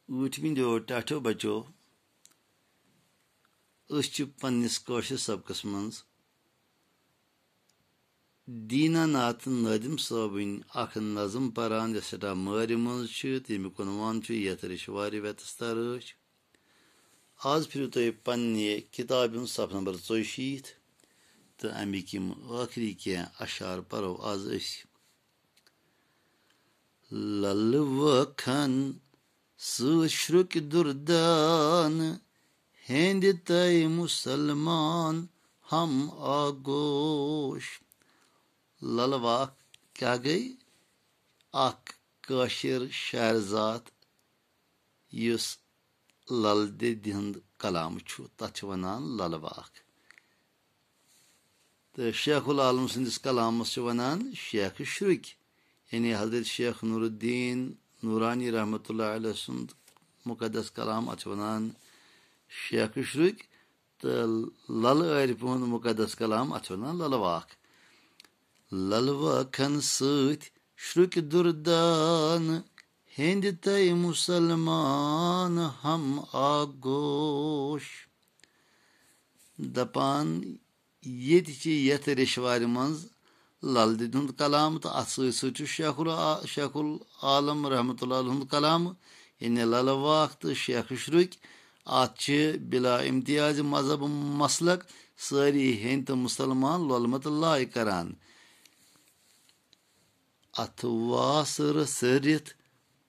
ऊटविंदो टाठो बचो पन्निस कौशर सबकस मज दीनानाथ नदिम साबिन अख नज़म परान सटा मारि मज तमिक उनवान यथ रिशवार वेतस्तर आज फिर तुम पन्ने किताब सफ नंबर 64 तो अमिक आखिरी कह अशार परो आज लल वखन सुश्रुक दुर्दान हेंद तय मुसलमान हम आगोश ललवा क्या गई अख काशिर शारजात युस लल दिंद कलाम तथ वनान ललवाक तो शेखुल आलम सदिस कलामस वनान शेख श्रुक यानी हजरत शेख नूरुद्दीन नूरानी रहमतुल्लाह अलैह सुंद मुकद्दस कलाम अथ वनान शेख श्रुक तो लल आरिफ मुकद्दस कलाम अथ वनान ललवाक ललवाखन सत श्रुक दुर्दान हेंद तय मुसलमान हम आगोश दपान यथ रेशवार मज लल दिंद कलाम तो अत शेखुल आलम रहमतुल्लाह अलैह कलाम यानी ललवाक तो शेख श्रुक अत बिला इम्तियाज मजहब मसलक सारी हिंद तो मुसलमान लोलमत लाय करान अथ वासर सरित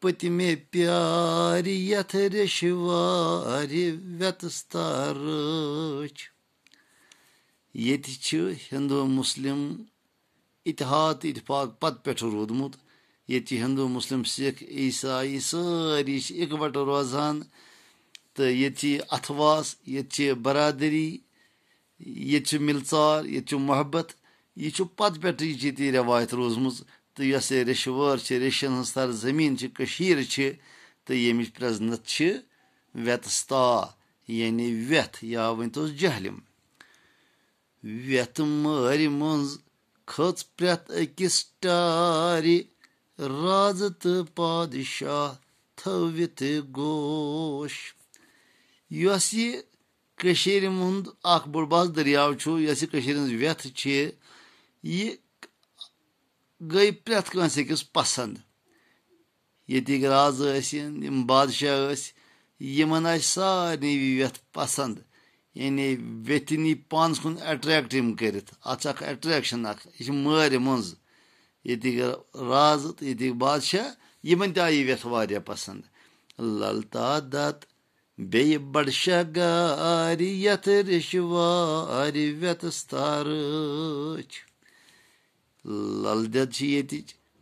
पतमे प्यार यथ रेशवार वेतस्तर ये हिंदू मुस्लिम इतिहाद इतफाक पत पे रोदमुत ये हिंदू मुस्लिम सिख ईसाई सारी इकवट रोजान तो ये अथवास ये बरादरी ये मिलचार ये मोहब्बत यह पत पे ये रवायत रोजम तो यस रेशवार रेशन हज सर जमीन तो यमिच प्रजनत वेतस्ता यानी वेथ या वन तो जहलिम वेथ मार मज खच प्रेत अकिस टारि राज तो पादशाह थवित गोश यस यह हुंद अख बोड़ बाज दरियाव यस वेथ यह गई प्रेत कंस पसंद ये राज बादशाह यमन सारे वेथ पसंद यानी वेथनी पानस कुन अट्रैक्ट कर अट्रैक्शन यह मार मज ये राज तो ये बादशाह यमन आई वेथ वारिया पसंद ललता दत बे बड़शाह गार यथ रेशवार वेतस्तर लल दत ये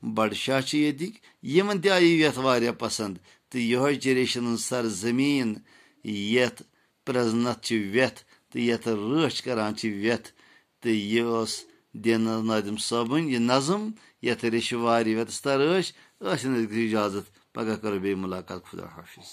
बड़शाह यमन आई वेथ वारिया पसंद तो यह रेशन सर जमीन यथ प्रजनत वेथ तो यथ रच करान वेथ तो यह दिन नादिम साबन यह नज़म यथ रेशवार वेतस्तर इजाजत पगह करो बे मुलाकात खुदा हाफिज।